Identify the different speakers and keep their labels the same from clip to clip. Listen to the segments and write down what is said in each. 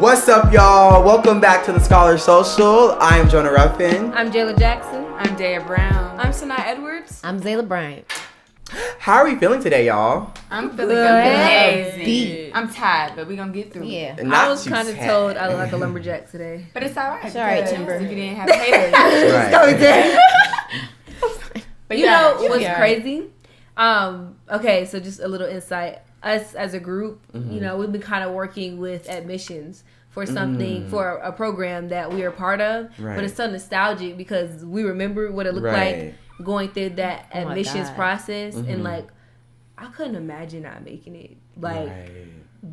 Speaker 1: What's up, y'all? Welcome back to the Scholar Social. I am Jonah Ruffin.
Speaker 2: I'm Jayla Jackson.
Speaker 3: I'm Daya Brown.
Speaker 4: I'm Sanaa Edwards.
Speaker 2: I'm Zayla Bryant.
Speaker 1: How are we feeling today, y'all?
Speaker 3: I'm feeling amazing. I'm tired, but we're going to get through it.
Speaker 2: I was kind of told I look like a lumberjack today.
Speaker 3: But it's all right.
Speaker 2: It's all right, Timber.
Speaker 3: If you didn't have haters.
Speaker 1: Right.
Speaker 2: But you know what's crazy? Okay, so just a little insight. Us as a group, you know, we've been kind of working with admissions for something, for a program that we are part of. Right. But it's so nostalgic because we remember what it looked like going through that admissions process. And, like, I couldn't imagine not making it. Like,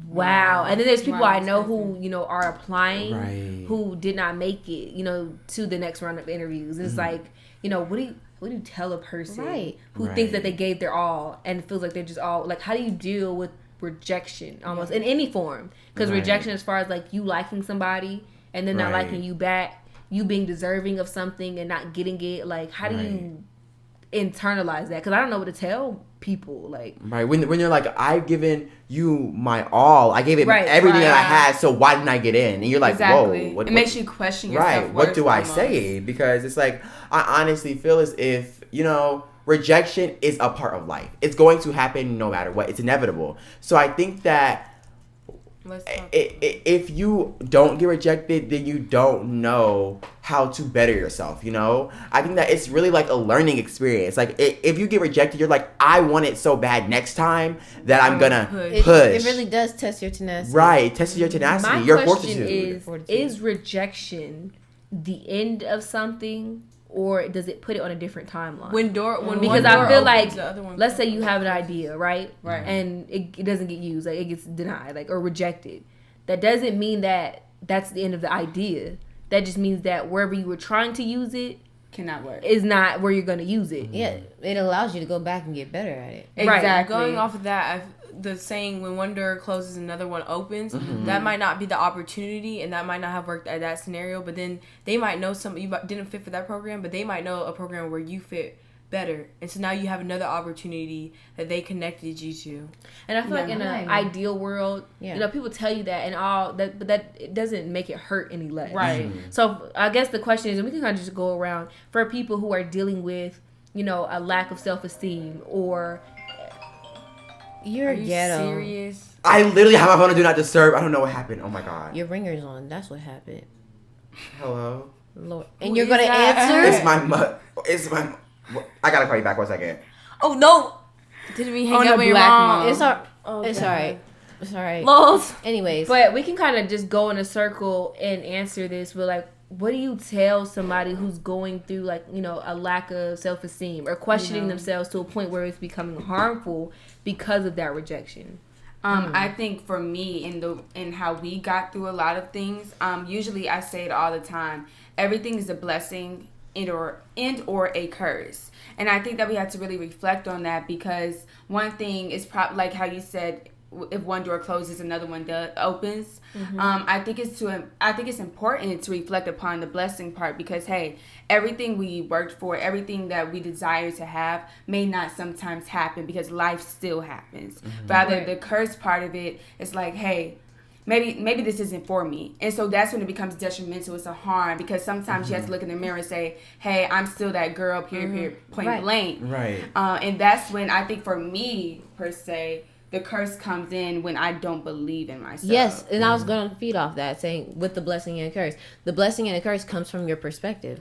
Speaker 2: wow. And then there's people I know who, you know, are applying who did not make it, you know, to the next round of interviews. And it's like, you know, what do you tell a person who thinks that they gave their all and feels like they're just all, like, how do you deal with rejection almost in any form? Because rejection, as far as like you liking somebody and then not liking you back, you being deserving of something and not getting it, like, how do you internalize that? Because I don't know what to tell people. Like,
Speaker 1: when you're like, I've given you my all, I gave it everything that I had, so why didn't I get in? And you're like, whoa,
Speaker 3: it makes you question yourself.
Speaker 1: What do I say? Because it's like, I honestly feel as if, you know, rejection is a part of life. It's going to happen no matter what. It's inevitable. So I think that if you don't get rejected, then you don't know how to better yourself, you know? I think that it's really like a learning experience. Like, if you get rejected, you're like, I want it so bad next time that I'm gonna push.
Speaker 2: It really does test your tenacity.
Speaker 1: Right, test your tenacity.
Speaker 2: My
Speaker 1: your
Speaker 2: question is rejection the end of something? Or does it put it on a different timeline? Because I feel like, let's say you have an idea, right? And it doesn't get used, like it gets denied, like, or rejected. That doesn't mean that that's the end of the idea. That just means that wherever you were trying to use it
Speaker 3: cannot work.
Speaker 2: Is not where you're going to use it.
Speaker 5: Yeah, it allows you to go back and get better at it.
Speaker 4: Exactly. Going off of that, the saying, when one door closes, another one opens, that might not be the opportunity, and that might not have worked at that scenario, but then they might know you didn't fit for that program, but they might know a program where you fit better, and so now you have another opportunity that they connected you to.
Speaker 2: And I feel like in an ideal world, you know, people tell you that and all that, but that it doesn't make it hurt any less. So I guess the question is, and we can kind of just go around, for people who are dealing with, you know, a lack of self-esteem, or
Speaker 5: You're ghetto.
Speaker 3: Serious?
Speaker 1: I literally have my phone on Do Not Disturb. I don't know what happened. Oh my god.
Speaker 5: Your ringer's on. That's what happened.
Speaker 1: Hello?
Speaker 5: Lord. And you're going to answer?
Speaker 1: It's my... I gotta call you back 1 second.
Speaker 4: Oh, no! Did we hang up when you're wrong?
Speaker 5: It's alright. It's alright.
Speaker 4: Lols.
Speaker 5: Anyways.
Speaker 2: But we can kind of just go in a circle and answer this. But, like, what do you tell somebody who's going through, like, you know, a lack of self-esteem or questioning themselves to a point where it's becoming harmful because of that rejection?
Speaker 3: I think for me, in how we got through a lot of things, usually I say it all the time, everything is a blessing and or a curse. And I think that we have to really reflect on that, because one thing is like how you said, if one door closes, another one opens. I think it's important to reflect upon the blessing part, because hey, everything we worked for, everything that we desire to have may not sometimes happen, because life still happens. Rather, the curse part of it is like, hey, maybe this isn't for me. And so that's when it becomes detrimental. It's a harm, because sometimes you have to look in the mirror and say, hey, I'm still that girl, period, point blank. And that's when I think for me, per se, the curse comes in when I don't believe in myself.
Speaker 5: Yes, and I was going to feed off that, saying with the blessing and the curse. The blessing and the curse comes from your perspective.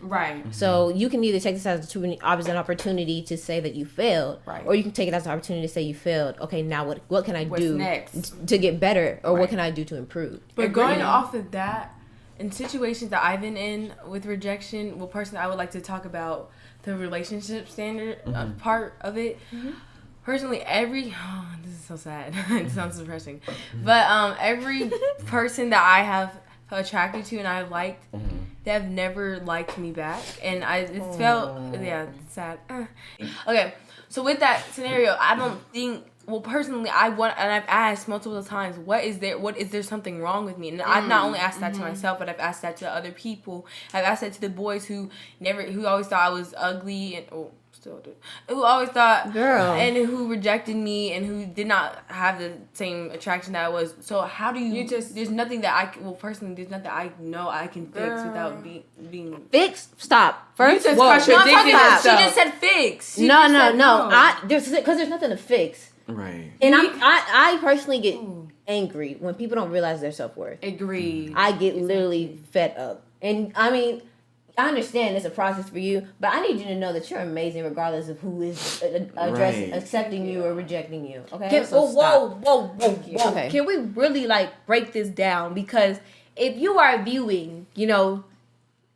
Speaker 5: So you can either take this as an opportunity to say that you failed, or you can take it as an opportunity to say you failed. Okay, now what can I do to get better, or what can I do to improve?
Speaker 4: But going off of that, in situations that I've been in with rejection, well, personally, I would like to talk about the relationship standard part of it. Personally, this is so sad. It sounds depressing. But every person that I have attracted to and I liked, they have never liked me back. And it felt, sad. Okay, so with that scenario, I don't think, well, personally, and I've asked multiple times, is there something wrong with me? And I've not only asked that to myself, but I've asked that to other people. I've asked that to the boys who always thought I was ugly and still do. Who always thought,
Speaker 5: girl,
Speaker 4: and who rejected me, and who did not have the same attraction that I was. So how do you just? There's nothing that personally, there's nothing I know I can fix without being
Speaker 5: fix. Stop. First,
Speaker 3: you just contradicted yourself.
Speaker 4: She just said fix.
Speaker 5: No. Because there's nothing to fix.
Speaker 1: Right.
Speaker 5: And I personally get angry when people don't realize their self-worth.
Speaker 3: Agreed.
Speaker 5: I get literally fed up. And I mean, I understand it's a process for you, but I need you to know that you're amazing regardless of who is accepting you or rejecting you. Okay?
Speaker 2: Whoa.
Speaker 5: Okay.
Speaker 2: Can we really like break this down? Because if you are viewing,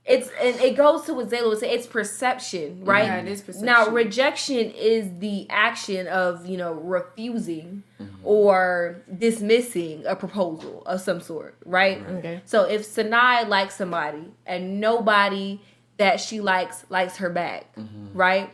Speaker 2: it goes to what Zayla would say, it's perception, right?
Speaker 3: Yeah, it is perception.
Speaker 2: Now, rejection is the action of, refusing or dismissing a proposal of some sort, right?
Speaker 5: Okay.
Speaker 2: So if Sanai likes somebody and nobody that she likes her back, right?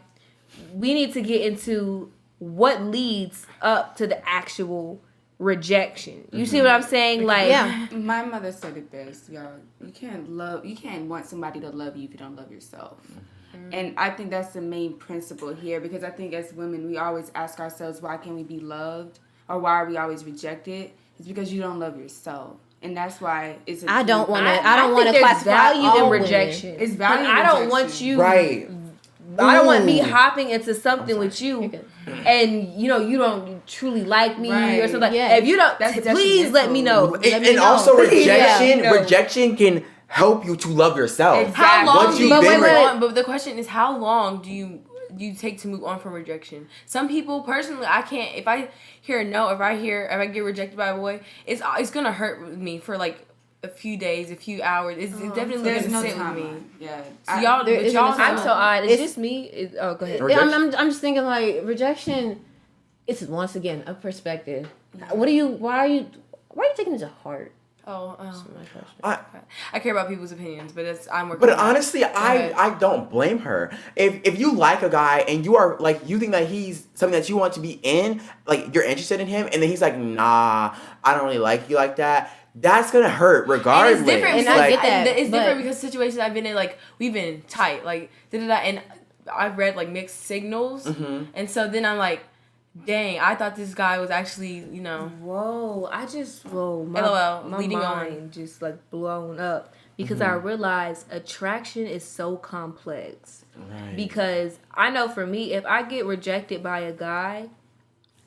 Speaker 2: We need to get into what leads up to the actual rejection. You see what I'm saying? Like,
Speaker 5: yeah.
Speaker 3: My mother said it best, y'all. You can't want somebody to love you if you don't love yourself. And I think that's the main principle here, because I think as women we always ask ourselves, why can't we be loved, or why are we always rejected? It's because you don't love yourself. And that's why it's
Speaker 5: I don't want to classify
Speaker 2: value in rejection.
Speaker 3: It's value in
Speaker 2: I
Speaker 3: rejection.
Speaker 2: don't want you
Speaker 1: Right.
Speaker 2: I don't want me hopping into something with you, and you don't truly like me or something.
Speaker 5: Yeah.
Speaker 2: If you don't, please let me know.
Speaker 1: Also, rejection
Speaker 2: Yeah.
Speaker 1: rejection can help you to love yourself.
Speaker 3: Exactly.
Speaker 4: How long
Speaker 1: Once
Speaker 4: do you
Speaker 1: you've been
Speaker 4: move on? But the question is, how long do you take to move on from rejection? Some people, personally, I can't. If I hear a no, if I get rejected by a boy, it's gonna hurt me for like a few days, a few hours. It's definitely gonna sit with me.
Speaker 3: Yeah.
Speaker 4: So I'm
Speaker 2: so odd. It's just me. Go ahead.
Speaker 5: I'm just thinking like rejection. It's once again a perspective. Why are you taking it to heart?
Speaker 4: That's
Speaker 5: my question.
Speaker 4: I care about people's opinions, but I'm working.
Speaker 1: But honestly, I don't blame her. If you like a guy and you are like, you think that he's something that you want to be in, like you're interested in him, and then he's like, nah, I don't really like you like that. That's gonna hurt regardless.
Speaker 4: And it's different.
Speaker 5: And I get that.
Speaker 4: It's different because situations I've been in, like we've been tight, like and I've read like mixed signals, and so then I'm like, dang, I thought this guy was actually,
Speaker 2: Whoa, my
Speaker 4: leading
Speaker 2: mind just like blown up because I realized attraction is so complex.
Speaker 1: Right.
Speaker 2: Because I know for me, if I get rejected by a guy,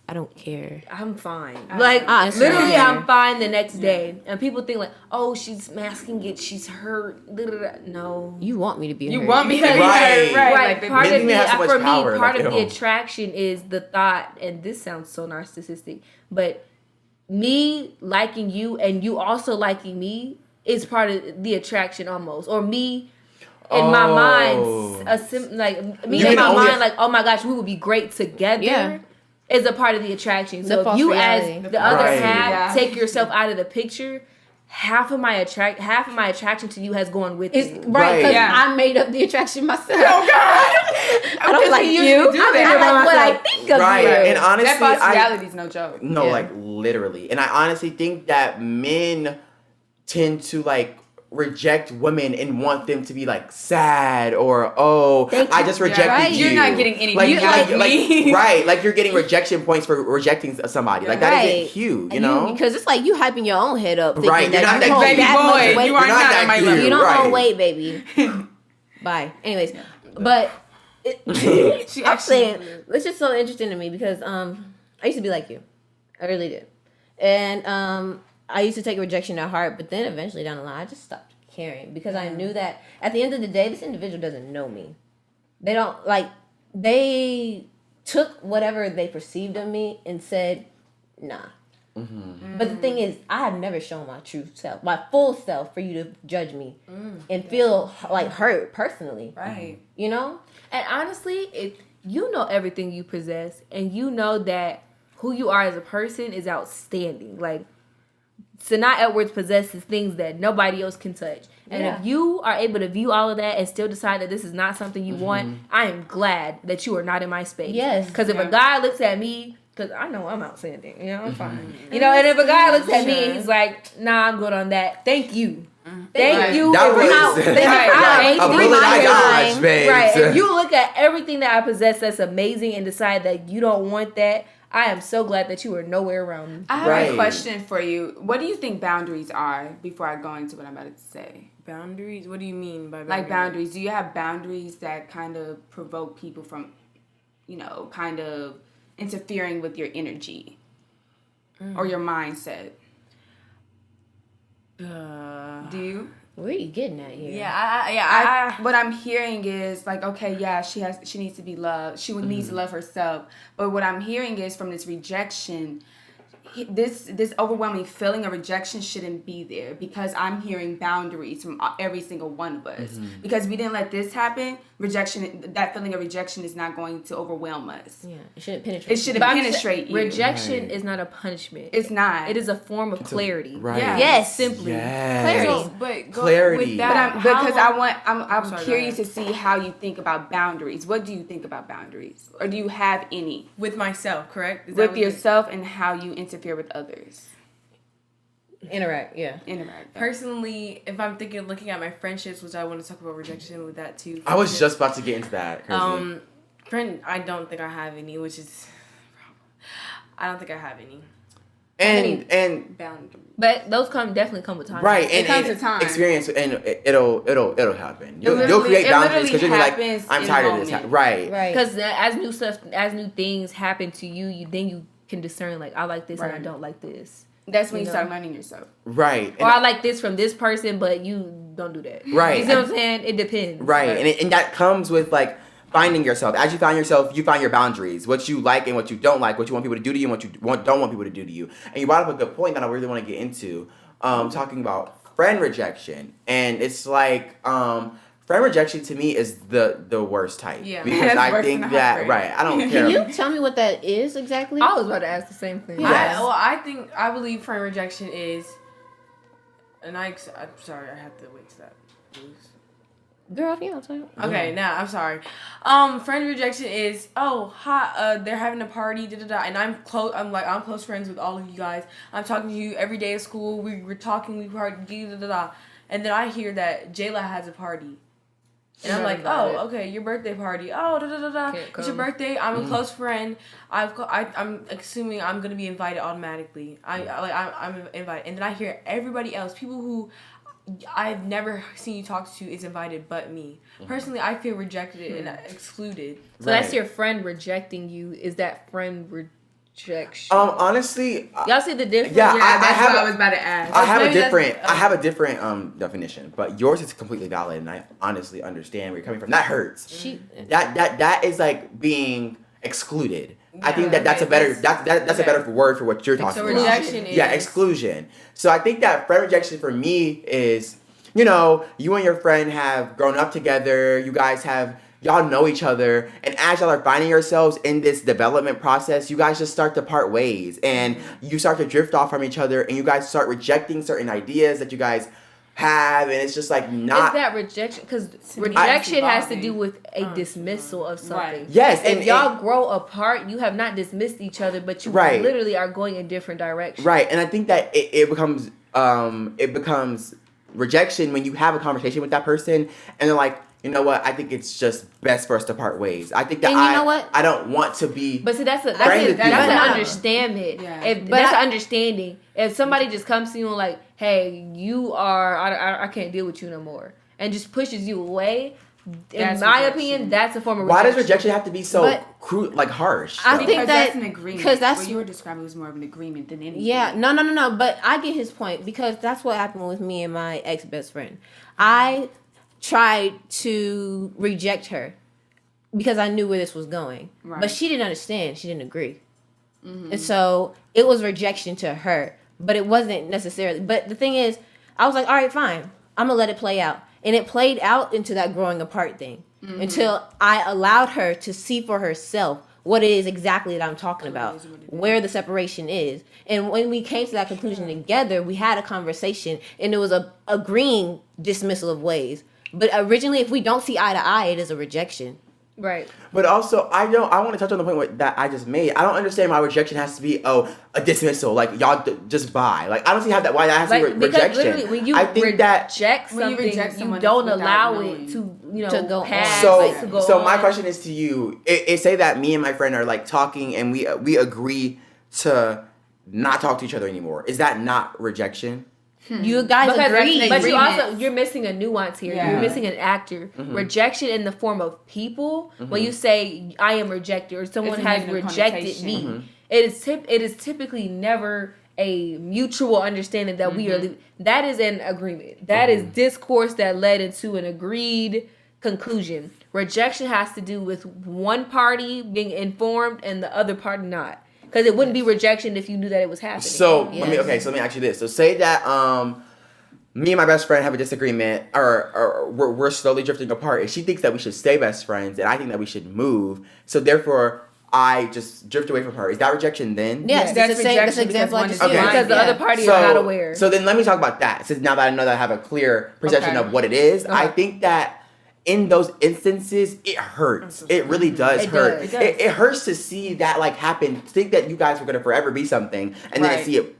Speaker 5: I don't care.
Speaker 2: I'm fine.
Speaker 5: Honestly,
Speaker 2: Literally, I'm fine the next day. And people think like, oh, she's masking it. She's hurt. No.
Speaker 5: You want me to be hurt.
Speaker 3: You want me to be
Speaker 1: Right.
Speaker 3: hurt. Right.
Speaker 2: Right.
Speaker 3: Like,
Speaker 2: Part of
Speaker 1: like,
Speaker 2: the attraction is the thought, and this sounds so narcissistic, but me liking you and you also liking me is part of the attraction almost. Or me in my mind, like, oh my gosh, we would be great together.
Speaker 5: Yeah.
Speaker 2: Is a part of the attraction. So if you as the other half take yourself out of the picture, half of my attraction to you has gone with you.
Speaker 5: Right, because I made up the attraction myself. Oh God! I don't like you.
Speaker 2: I like what I think of you.
Speaker 1: Right, and honestly,
Speaker 3: that partiality is no joke.
Speaker 1: No, like literally, and I honestly think that men tend to like reject women and want them to be like sad or I just rejected you.
Speaker 3: You're not getting any
Speaker 1: me. Right, like you're getting rejection points for rejecting somebody. Like that isn't cute, you know?
Speaker 5: Because it's like you hyping your own head up.
Speaker 1: Right, you're not
Speaker 3: that baby boy. You are not at my level.
Speaker 5: You don't own weight, baby. Bye. Anyways, but I'm saying it's just so interesting to me because I used to be like you. I really did, and I used to take rejection to heart, but then eventually down the line, I just stopped caring because I knew that at the end of the day, this individual doesn't know me. They don't, they took whatever they perceived of me and said, nah. Mm-hmm. But the thing is, I have never shown my true self, my full self, for you to judge me and feel like hurt personally.
Speaker 3: Right.
Speaker 2: You know? And honestly, if you know everything you possess and you know that who you are as a person is outstanding, like, Sanaa Edwards possesses things that nobody else can touch. And if you are able to view all of that and still decide that this is not something you want, I am glad that you are not in my space.
Speaker 5: Yes.
Speaker 2: Because if a guy looks at me, because I know I'm outstanding, I'm fine. And if a guy looks at me and he's like, nah, I'm good on that, thank you. Thank you.
Speaker 1: That was a bullet I dodged, babe.
Speaker 2: Right. If you look at everything that I possess that's amazing and decide that you don't want that, I am so glad that you were nowhere around me.
Speaker 3: I have a question for you. What do you think boundaries are before I go into what I'm about to say?
Speaker 4: Boundaries? What do you mean by boundaries?
Speaker 3: Like boundaries. Do you have boundaries that kind of provoke people from, kind of interfering with your energy or your mindset? Do you?
Speaker 5: Where are you getting at here?
Speaker 3: Yeah, what I'm hearing is like, okay, yeah, she needs to be loved. She needs to love herself. But what I'm hearing is from this rejection, this overwhelming feeling of rejection shouldn't be there, because I'm hearing boundaries from every single one of us. Because we didn't let this happen, that feeling of rejection is not going to overwhelm us.
Speaker 5: Yeah, it shouldn't penetrate.
Speaker 3: It shouldn't penetrate you.
Speaker 2: Rejection is not a punishment.
Speaker 3: It's not.
Speaker 2: It is a form of clarity.
Speaker 1: Right.
Speaker 3: Yeah.
Speaker 5: Yes,
Speaker 2: simply
Speaker 5: clarity.
Speaker 4: But
Speaker 1: clarity.
Speaker 4: With that,
Speaker 3: I'm curious to see how you think about boundaries. What do you think about boundaries, or do you have any
Speaker 4: with myself? Correct.
Speaker 3: With yourself and how you interfere with others.
Speaker 5: Interact.
Speaker 4: Personally, if I'm looking at my friendships, which I want to talk about rejection with that too.
Speaker 1: I was just about to get into that.
Speaker 4: Friend, I don't think I have any, which is, I don't think I have any.
Speaker 1: And
Speaker 3: boundaries.
Speaker 2: But those definitely come with time.
Speaker 1: Right,
Speaker 3: it comes with time.
Speaker 1: Experience, and it'll happen. You'll create boundaries because you're like, I'm tired of this. Right.
Speaker 2: Because as new things happen to you, then you can discern like, I like this and I don't like this.
Speaker 3: That's when you start learning yourself.
Speaker 1: Right.
Speaker 2: Or I like this from this person, but you don't do that.
Speaker 1: Right.
Speaker 2: You see what I'm saying? It depends.
Speaker 1: Right. And that comes with like finding yourself. As you find yourself, you find your boundaries. What you like and what you don't like. What you want people to do to you and what you don't want people to do to you. And you brought up a good point that I really want to get into. Talking about friend rejection. And it's like... friend rejection to me is the worst type. Yeah. Because I think that, I don't care.
Speaker 5: Can you tell me what that is exactly?
Speaker 2: I was about to ask the same thing.
Speaker 1: Yes.
Speaker 4: I believe friend rejection is, and I'm sorry, I have to wait to that.
Speaker 5: Girl, yeah, I'll tell you.
Speaker 4: Okay, now I'm sorry. Friend rejection is, they're having a party, and I'm close friends with all of you guys. I'm talking to you every day at school. We're talking, we party, and then I hear that Jayla has a party. And I'm like, okay, your birthday party. It's your birthday. I'm a close friend. I'm assuming I'm gonna be invited automatically. I'm invited, and then I hear everybody else, people who I've never seen you talk to, is invited, but me. Personally, I feel rejected and excluded.
Speaker 2: So that's your friend rejecting you. Is that friend rejection?
Speaker 1: Honestly,
Speaker 2: y'all see the difference?
Speaker 3: Yeah, that's what I was about to ask.
Speaker 1: I have a different definition, but yours is completely valid, and I honestly understand where you're coming from. That hurts. That is like being excluded. Yeah, I think that's a better word for what you're talking about.
Speaker 4: So rejection is
Speaker 1: exclusion. So I think that friend rejection for me is, you and your friend have grown up together. You guys y'all know each other, and as y'all are finding yourselves in this development process, you guys just start to part ways, and you start to drift off from each other, and you guys start rejecting certain ideas that you guys have, and it's just like not...
Speaker 2: Is that rejection? Because rejection has to do with a dismissal of something.
Speaker 3: Right.
Speaker 1: Yes.
Speaker 2: If y'all grow apart, you have not dismissed each other, but you literally are going in different directions.
Speaker 1: Right, and I think that it becomes rejection when you have a conversation with that person, and they're like, you know what? I think it's just best for us to part ways. I think that I don't want to be.
Speaker 2: But see, that's an understanding. Yeah. That's an understanding. If somebody just comes to you and like, hey, you are, I can't deal with you no more, and just pushes you away. In my opinion, that's a form of rejection.
Speaker 1: Why does rejection have to be so harsh?
Speaker 4: I think
Speaker 3: that's an agreement. Because that's what you were describing was more of an agreement than anything.
Speaker 5: Yeah, no. But I get his point, because that's what happened with me and my ex-best friend. I tried to reject her because I knew where this was going. Right. But she didn't understand. She didn't agree. Mm-hmm. And so it was rejection to her. But it wasn't necessarily. But the thing is, I was like, all right, fine. I'm going to let it play out. And it played out into that growing apart thing. Mm-hmm. Until I allowed her to see for herself what it is exactly that I'm talking about. Where the separation is. And when we came to that conclusion together, we had a conversation. And it was a agreeing dismissal of ways. But originally, if we don't see eye to eye, it is a rejection.
Speaker 2: Right.
Speaker 1: But also, I want to touch on the point that I just made. I don't understand why rejection has to be a dismissal. Like y'all just bye. Like I don't see how that why that has to be
Speaker 2: because
Speaker 1: rejection.
Speaker 2: literally when you
Speaker 1: I think
Speaker 2: reject something, you don't allow it to
Speaker 5: to go
Speaker 2: pass.
Speaker 1: So my question is to you: it say that me and my friend are like talking and we agree to not talk to each other anymore. Is that not rejection?
Speaker 5: You guys agree,
Speaker 2: but you're missing a nuance here. Yeah. You're missing an actor. Rejection in the form of people. When you say I am rejected or someone has rejected me, it is typically never a mutual understanding that we are. That is an agreement. That is discourse that led into an agreed conclusion. Rejection has to do with one party being informed and the other party not. Because it wouldn't be rejection if you knew that it was happening.
Speaker 1: So let me ask you this. So say that me and my best friend have a disagreement, or we're slowly drifting apart, and she thinks that we should stay best friends, and I think that we should move. So therefore, I just drift away from her. Is that rejection then?
Speaker 5: Yes, that's the example I just used.
Speaker 2: Because the other party is not aware.
Speaker 1: So then let me talk about that. Since now that I know that I have a clear perception of what it is, I think that in those instances, it hurts. It really does hurt. It hurts to see that like happen. Think that you guys were gonna forever be something, and then to see it,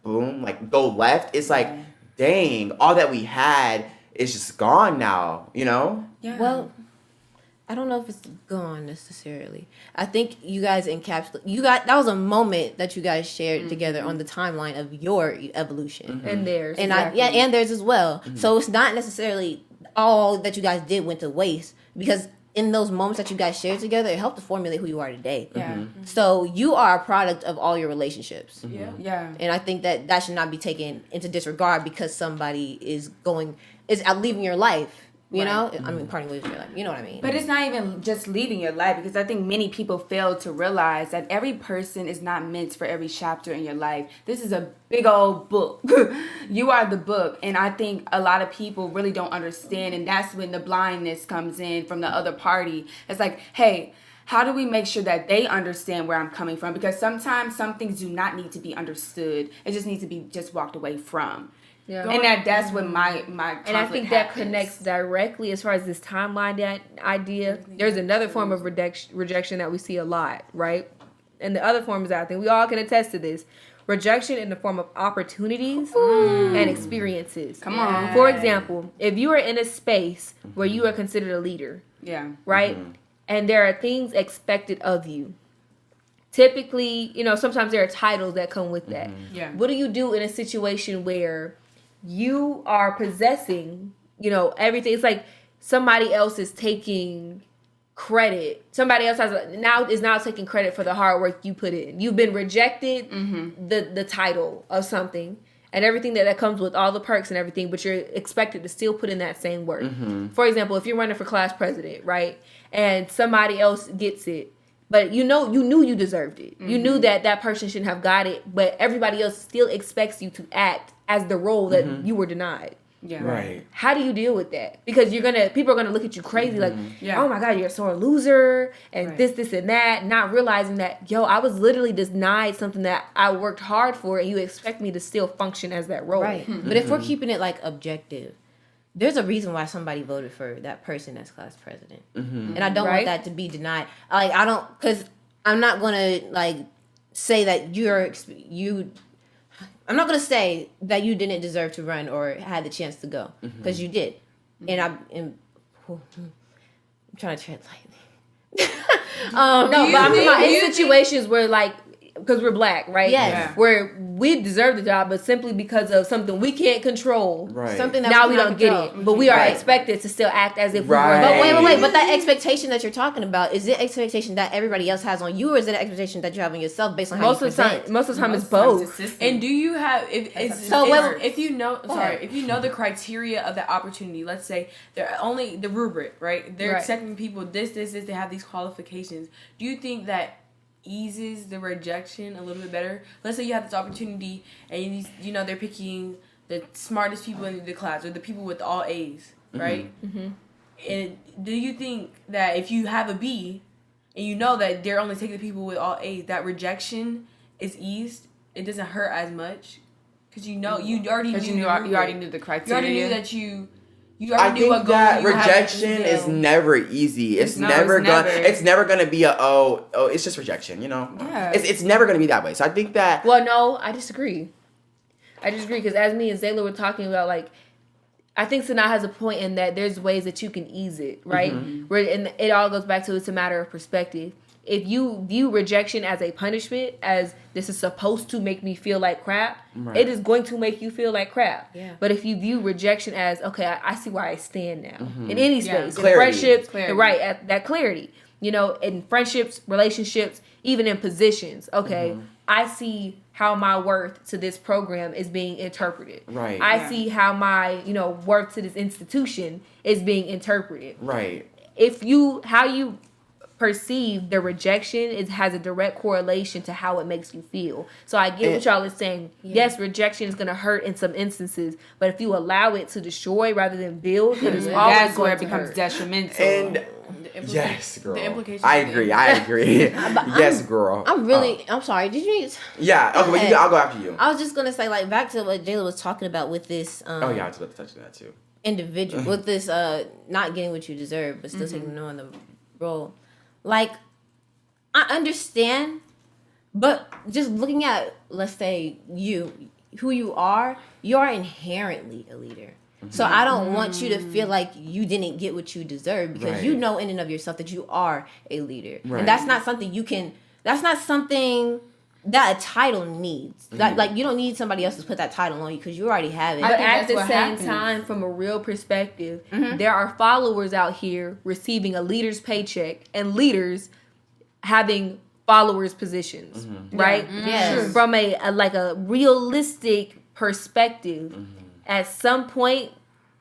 Speaker 1: boom, like go left. It's like, dang, all that we had is just gone now. You know?
Speaker 5: Yeah. Well, I don't know if it's gone necessarily. I think you guys that was a moment that you guys shared together on the timeline of your evolution
Speaker 2: and theirs,
Speaker 5: and and theirs as well. So it's not necessarily all that you guys did went to waste, because in those moments that you guys shared together, it helped to formulate who you are today. So you are a product of all your relationships. And I think that should not be taken into disregard because somebody is out leaving your life. You know, I mean, parting ways with your life. You know what I mean?
Speaker 3: But it's not even just leaving your life, because I think many people fail to realize that every person is not meant for every chapter in your life. This is a big old book. You are the book. And I think a lot of people really don't understand. And that's when the blindness comes in from the other party. It's like, hey, how do we make sure that they understand where I'm coming from? Because sometimes some things do not need to be understood. It just needs to be just walked away from. Yeah. And that's when my
Speaker 2: and I think that connects directly as far as this timeline idea. There's another form of rejection that we see a lot, right? And the other form is, I think we all can attest to this, rejection in the form of opportunities and experiences.
Speaker 3: Come on.
Speaker 2: For example, if you are in a space where you are considered a leader, right? And there are things expected of you. Typically, sometimes there are titles that come with that. What do you do in a situation where you are possessing, everything? It's like somebody else is taking credit. Somebody else is now taking credit for the hard work you put in. You've been rejected the title of something and everything that comes with all the perks and everything, but you're expected to still put in that same work. For example, if you're running for class president, right, and somebody else gets it, but you knew you deserved it. You knew that person shouldn't have got it, but everybody else still expects you to act as the role that you were denied.
Speaker 1: Yeah. Right.
Speaker 2: How do you deal with that? Because people are gonna look at you crazy, like, oh my God, you're a sore loser, and this and that, not realizing that, I was literally denied something that I worked hard for, and you expect me to still function as that role.
Speaker 5: Right. But if we're keeping it like objective, there's a reason why somebody voted for that person as class president, and I don't want that to be denied. Like because I'm not gonna say that I'm not gonna say that you didn't deserve to run or had the chance to go, because you did, and I'm trying to tread lightly.
Speaker 2: No, but I'm talking about in situations where because we're black, right?
Speaker 5: Yes.
Speaker 2: Where we deserve the job, but simply because of something we can't control.
Speaker 1: Right.
Speaker 5: Something that
Speaker 2: now we don't get it. But we are expected to still act as if we were.
Speaker 5: But wait. But that expectation that you're talking about, is it expectation that everybody else has on you, or is it an expectation that you have on yourself based on how you present?
Speaker 2: Most of the time it's both.
Speaker 4: And do you have if you know the criteria of that opportunity, let's say they're only the rubric, right? They're accepting people this, they have these qualifications. Do you think that eases the rejection a little bit better? Let's say you have this opportunity and they're picking the smartest people in the class or the people with all A's, right? And do you think that if you have a B and you know that they're only taking the people with all A's, that rejection is eased? It doesn't hurt as much because you already knew the criteria. You already knew that
Speaker 1: I think that rejection is never easy. It's never gonna be it's just rejection, you know? Yeah. It's never gonna be that way. So I think that...
Speaker 2: Well, no, I disagree. Because as me and Zayla were talking about, like, I think Sanaa has a point in that there's ways that you can ease it, right? And it all goes back to it's a matter of perspective. If you view rejection as a punishment, as this is supposed to make me feel like crap, it is going to make you feel like crap. Yeah. But if you view rejection as, okay, I see where I stand now. In any space. In friendships, right, at that clarity. You know, in friendships, relationships, even in positions. Okay, I see how my worth to this program is being interpreted. Right. I see how my, worth to this institution is being interpreted. Right. How you perceive the rejection has a direct correlation to how it makes you feel. So I get what y'all is saying. Yes, rejection is going to hurt in some instances, but if you allow it to destroy rather than build, it is always going to becomes
Speaker 3: detrimental.
Speaker 1: And yes, girl. The implications. I agree. Yes, girl.
Speaker 5: I'm sorry. Did you?
Speaker 1: Yeah. Okay, but I'll go after you.
Speaker 5: I was just gonna say, like, back to what Jayla was talking about with this.
Speaker 1: I was about to touch on that too.
Speaker 5: Individual with this, not getting what you deserve, but still taking on the role. Like, I understand, but just looking at, let's say, who you are inherently a leader. So I don't want you to feel like you didn't get what you deserve, because you know in and of yourself that you are a leader. Right. And that's not something that a title needs. Like, you don't need somebody else to put that title on you, because you already have it.
Speaker 2: But at the same time, from a real perspective, there are followers out here receiving a leader's paycheck and leaders having followers' positions, right? Yes. From a realistic perspective, at some point,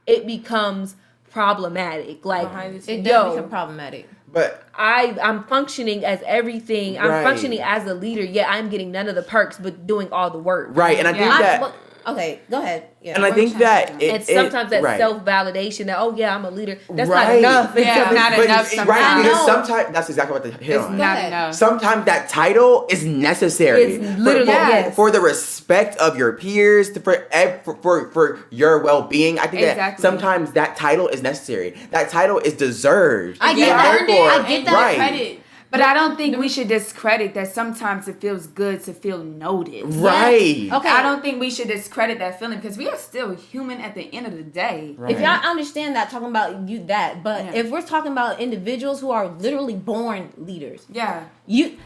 Speaker 2: it becomes problematic. Like,
Speaker 5: it does become problematic.
Speaker 1: But
Speaker 2: I'm functioning as everything. I'm functioning as a leader, yet I'm getting none of the perks, but doing all the work.
Speaker 1: Right, and I think that...
Speaker 5: Okay, go ahead. Yeah.
Speaker 1: And I think that
Speaker 2: sometimes that self-validation that, I'm a leader, that's not enough.
Speaker 3: Yeah, not enough sometimes. Right,
Speaker 1: because sometimes, that's exactly what they hit on.
Speaker 3: Not enough.
Speaker 1: Sometimes that title is necessary.
Speaker 2: It's literally,
Speaker 1: for the respect of your peers, for your well-being. I think that sometimes that title is necessary. That title is deserved.
Speaker 5: I get that credit.
Speaker 3: But I don't think we should discredit that sometimes it feels good to feel noticed.
Speaker 1: Right.
Speaker 3: Okay. I don't think we should discredit that feeling, because we are still human at the end of the day.
Speaker 5: Right. If y'all understand that, talking about but if we're talking about individuals who are literally born leaders.
Speaker 3: Yeah.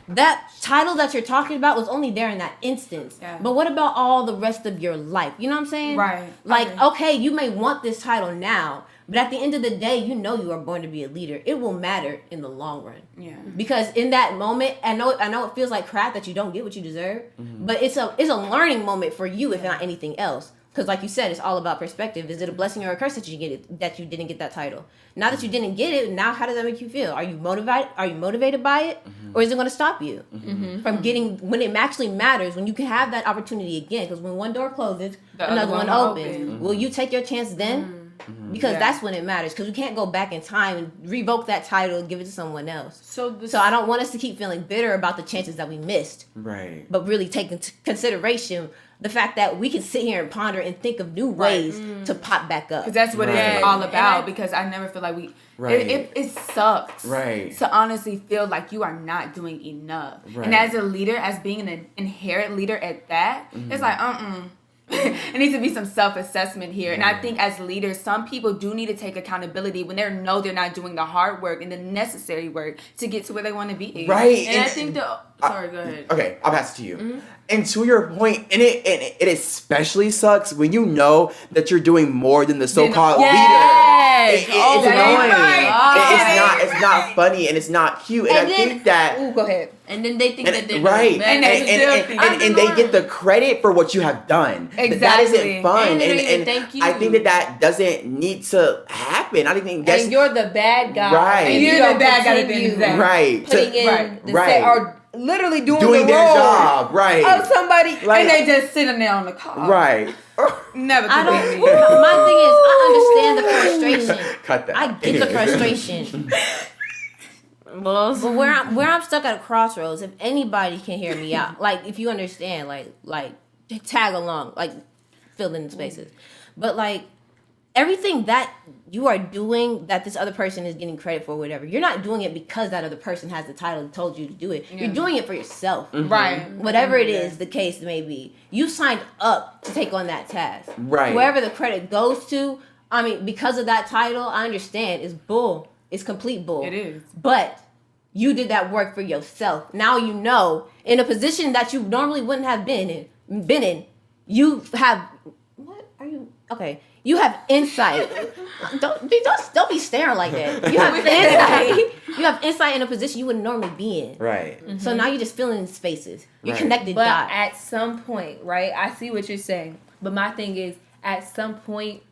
Speaker 5: That title that you're talking about was only there in that instance. Yeah. But what about all the rest of your life? You know what I'm saying?
Speaker 3: Right.
Speaker 5: Like, okay, you may want this title now, but at the end of the day, you know you are born to be a leader. It will matter in the long run.
Speaker 3: Yeah.
Speaker 5: Because in that moment, I know it feels like crap that you don't get what you deserve, but it's a learning moment for you, if not anything else. Because like you said, it's all about perspective. Is it a blessing or a curse that you didn't get that title? Now that you didn't get it, now how does that make you feel? Are you motivated by it? Or is it going to stop you from getting, when it actually matters, when you can have that opportunity again? Because when one door closes, another one opens. Will you take your chance then? Because that's when it matters. Because we can't go back in time and revoke that title and give it to someone else. So I don't want us to keep feeling bitter about the chances that we missed.
Speaker 1: Right.
Speaker 5: But really take into consideration the fact that we can sit here and ponder and think of new ways to pop back up.
Speaker 3: Because that's what it's all about. Because I never feel like it sucks to honestly feel like you are not doing enough. Right. And as a leader, as being an inherent leader at that, it's like, it needs to be some self-assessment here. And I think as leaders, some people do need to take accountability when they know they're not doing the hard work and the necessary work to get to where they want to be.
Speaker 1: Right.
Speaker 4: And I think sorry, go ahead.
Speaker 1: Okay, I'll pass it to you. And to your point, and it especially sucks when you know that you're doing more than the so-called leader. It's annoying. Right. It's not funny, and it's not cute. And I think that...
Speaker 2: go ahead.
Speaker 4: And then they think that they're
Speaker 1: right, and they get the credit for what you have done.
Speaker 3: Exactly.
Speaker 1: That isn't fun, and
Speaker 4: thank you.
Speaker 1: I think that doesn't need to happen. I think that's...
Speaker 2: And you're the bad guy.
Speaker 1: Right.
Speaker 2: And
Speaker 3: you're the bad guy at the end of the day.
Speaker 1: Right.
Speaker 2: Putting in the set, or literally doing
Speaker 1: their
Speaker 2: role
Speaker 1: job, right?
Speaker 2: Of somebody,
Speaker 3: and they just sitting there on the car,
Speaker 1: right?
Speaker 3: Never.
Speaker 5: My thing is, I understand the frustration.
Speaker 1: Cut that.
Speaker 5: I get the frustration. But where I'm stuck at a crossroads, if anybody can hear me out, like if you understand, like tag along, like fill in the spaces. But like everything that you are doing that this other person is getting credit for, whatever, you're not doing it because that other person has the title and told you to do it. Yeah. You're doing it for yourself.
Speaker 3: Right.
Speaker 5: Whatever it is the case may be. You signed up to take on that task.
Speaker 1: Right.
Speaker 5: Whoever the credit goes to, I mean, because of that title, I understand, it's bull. It's complete bull.
Speaker 3: It is.
Speaker 5: But you did that work for yourself. Now you know, in a position that you normally wouldn't have been in, you have, what are you, okay. You have insight. Don't be staring like that. You have insight. You have insight in a position you wouldn't normally be in.
Speaker 1: Right.
Speaker 5: Mm-hmm. So now you're just filling in spaces. You're
Speaker 1: right.
Speaker 5: connected
Speaker 2: but
Speaker 5: dots.
Speaker 2: At some point, right? I see what you're saying. But my thing is, at some point,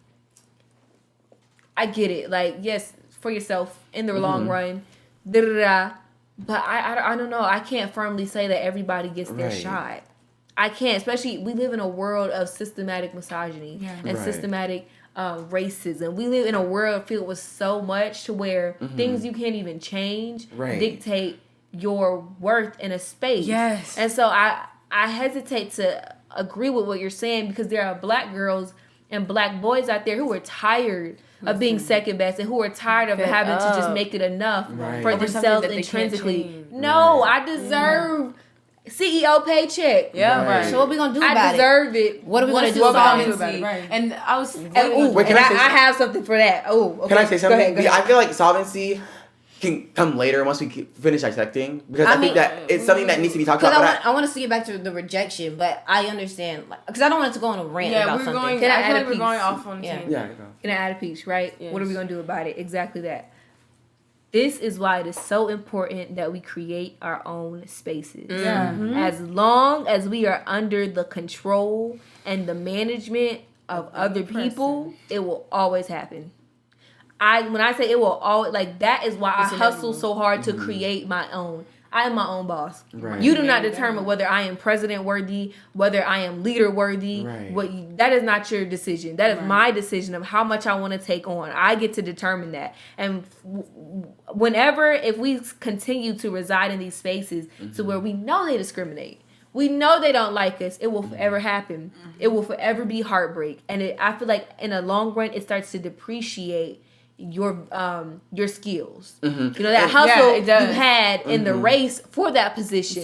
Speaker 2: I get it. Like, yes, for yourself in the long run, da-da-da. But I don't know. I can't firmly say that everybody gets their shot. I can't, especially we live in a world of systematic misogyny and systematic racism. We live in a world filled with so much to where things you can't even change dictate your worth in a space.
Speaker 4: Yes.
Speaker 2: And so I hesitate to agree with what you're saying because there are black girls and black boys out there who are tired of being second best and who are tired of having to just make it enough for themselves intrinsically. No, I deserve CEO paycheck.
Speaker 4: Yeah, right.
Speaker 5: So what are we gonna do about it?
Speaker 2: I deserve it.
Speaker 5: What are we gonna do about it?
Speaker 4: Right. And I was.
Speaker 1: Wait, can
Speaker 2: I have something for that. Oh, okay.
Speaker 1: Can I say something?
Speaker 2: Go ahead.
Speaker 1: I feel like solvency can come later once we finish dissecting because I think that it's something that needs to be talked about.
Speaker 5: I want to see it back to the rejection, but I understand because I don't want it to go on a rant about something.
Speaker 4: I feel like we're going off on
Speaker 1: Yeah, go.
Speaker 2: Can I add a piece, right? Yes. What are we gonna do about it? Exactly that. This is why it is so important that we create our own spaces. Mm-hmm. As long as we are under the control and the management of other people, it will always happen. When I say it will always, like, that is why I hustle so hard to create my own. I am my own boss. Right. You do not determine whether I am president worthy, whether I am leader worthy. Right. That is not your decision. That is my decision of how much I want to take on. I get to determine that. And if we continue to reside in these spaces to where we know they discriminate, we know they don't like us, it will forever happen. It will forever be heartbreak. And I feel like in the long run, it starts to depreciate your skills. You know, that hustle you had in the race for that position.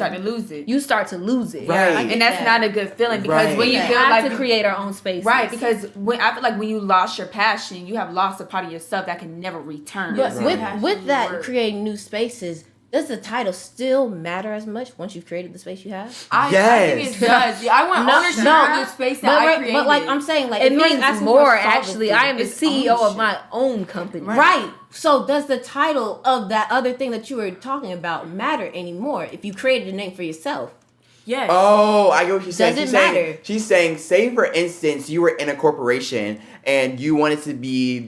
Speaker 2: You start to lose it.
Speaker 1: Right.
Speaker 3: And that's not a good feeling because when you feel like
Speaker 2: to create our own space.
Speaker 3: Right, because I feel like when you lost your passion, you have lost a part of yourself that can never return.
Speaker 5: But with that creating new spaces, does the title still matter as much once you've created the space you have?
Speaker 3: I think it does. I want ownership of the space that I created.
Speaker 5: But like I'm saying, like
Speaker 2: it means more. Actually, I am the CEO of my own company.
Speaker 5: Right. So does the title of that other thing that you were talking about matter anymore if you created a name for yourself?
Speaker 4: Yes.
Speaker 1: Oh, I get what she's saying.
Speaker 5: Does it matter?
Speaker 1: She's saying, say for instance, you were in a corporation and you wanted to be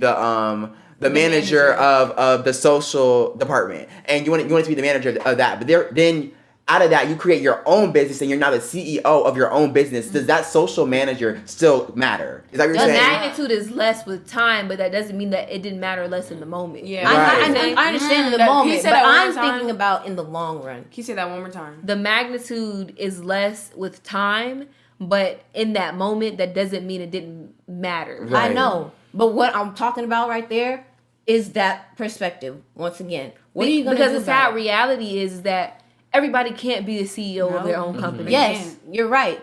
Speaker 1: the manager of the social department, and you want to be the manager of that. But then out of that, you create your own business, and you're now the CEO of your own business. Does that social manager still matter? Is that what you're saying?
Speaker 2: The magnitude is less with time, but that doesn't mean that it didn't matter less in the moment.
Speaker 5: Yeah, I understand in the moment, but I'm thinking about in the long run.
Speaker 4: Can you say that one more time?
Speaker 2: The magnitude is less with time, but in that moment, that doesn't mean it didn't matter.
Speaker 5: Right. I know. But what I'm talking about right there is that perspective. Once again, what are you going to do?
Speaker 2: Because the sad reality is that everybody can't be the CEO of their own company.
Speaker 5: Yes, you're right.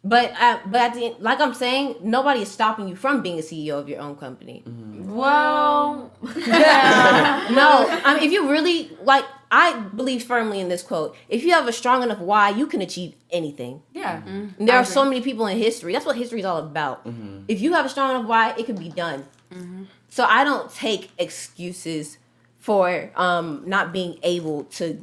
Speaker 5: But at the end, like I'm saying, nobody is stopping you from being a CEO of your own company.
Speaker 4: Well,
Speaker 5: no. I mean, if you really like, I believe firmly in this quote: if you have a strong enough why, you can achieve anything.
Speaker 3: Yeah.
Speaker 5: And there are so many people in history. That's what history is all about. If you have a strong enough why, it can be done. So I don't take excuses for not being able to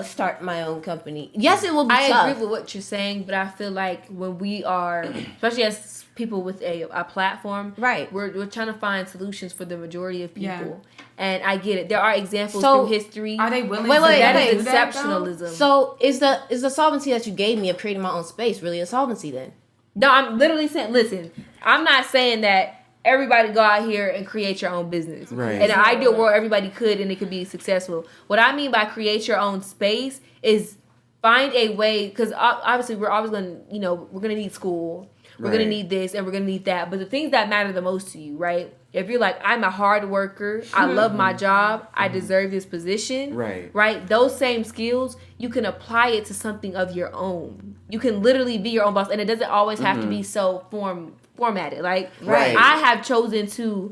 Speaker 5: start my own company. Yes, it will be tough.
Speaker 2: I agree with what you're saying, but I feel like when we are, especially as people with a platform,
Speaker 5: right,
Speaker 2: we're trying to find solutions for the majority of people. And I get it. There are examples through history.
Speaker 3: Are they willing
Speaker 2: to
Speaker 3: that
Speaker 2: is exceptionalism.
Speaker 5: So is the solvency that you gave me of creating my own space really a solvency then?
Speaker 2: No, I'm literally saying, listen, I'm not saying that everybody go out here and create your own business.
Speaker 1: Right.
Speaker 2: In an ideal world, everybody could and it could be successful. What I mean by create your own space is find a way, because obviously we're always going to, we're going to need school. we're going to need this, and we're going to need that. But the things that matter the most to you, right? If you're like, I'm a hard worker, I love my job, I deserve this position, right? Those same skills, you can apply it to something of your own. You can literally be your own boss, and it doesn't always have to be so formatted. Like, I have chosen to,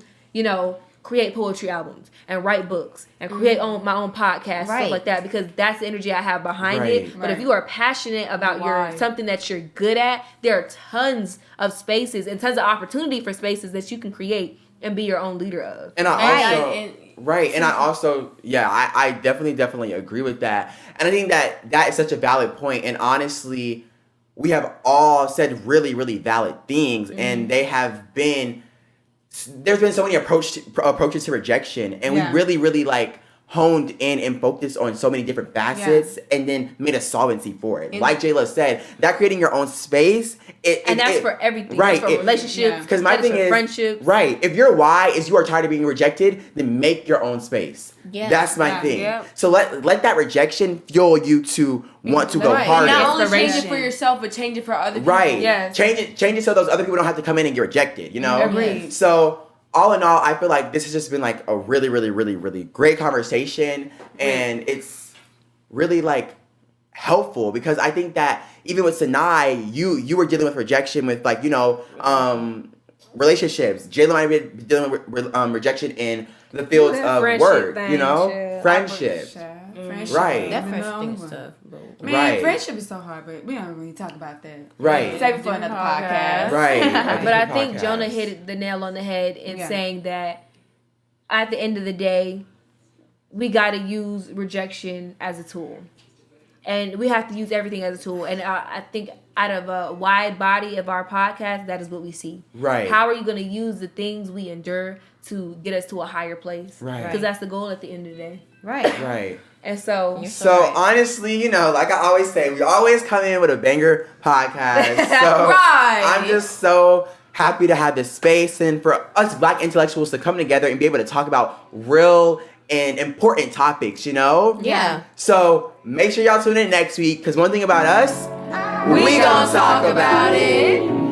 Speaker 2: create poetry albums and write books and create my own podcast, stuff like that, because that's the energy I have behind it. But if you are passionate about something that you're good at, there are tons of spaces and tons of opportunity for spaces that you can create and be your own leader of.
Speaker 1: And I definitely agree with that. And I think that is such a valid point. And honestly, we have all said really, really valid things, and they have been. There's been so many approaches to rejection, and we really, really honed in and focused on so many different facets, and then made a solvency for it. Like Jayla said, that creating your own space,
Speaker 2: that's for everything, right? That's for relationships,
Speaker 1: because my thing is
Speaker 2: friendships,
Speaker 1: right? If your why is you are tired of being rejected, then make your own space. Yeah, that's my thing. Yeah. So let that rejection fuel you to want to go harder.
Speaker 4: Not only change it for yourself, but change it for other people.
Speaker 1: Right. Yes. Change it so those other people don't have to come in and get rejected.
Speaker 2: Agreed.
Speaker 1: So all in all, I feel like this has just been a really, really, really, really great conversation, and it's really helpful, because I think that even with Sinai, you were dealing with rejection with relationships. Jayla might be dealing with rejection in the fields of work, friendship. Right.
Speaker 5: That friendship thing is tough.
Speaker 3: Man, friendship is so hard, but we don't really talk about that.
Speaker 1: Right.
Speaker 3: Save it for another podcast.
Speaker 1: Right.
Speaker 2: But I think Jonah hit the nail on the head in saying that at the end of the day, we got to use rejection as a tool. And we have to use everything as a tool. And I think out of a wide body of our podcast, that is what we see.
Speaker 1: Right.
Speaker 2: How are you going to use the things we endure to get us to a higher place?
Speaker 1: Right.
Speaker 2: Because that's the goal at the end of the day.
Speaker 5: Right.
Speaker 1: Right.
Speaker 2: And so
Speaker 1: honestly, like I always say, we always come in with a banger podcast. So I'm just so happy to have this space and for us Black intellectuals to come together and be able to talk about real and important topics,
Speaker 5: Yeah.
Speaker 1: So make sure y'all tune in next week, because one thing about us,
Speaker 3: we gonna talk about it.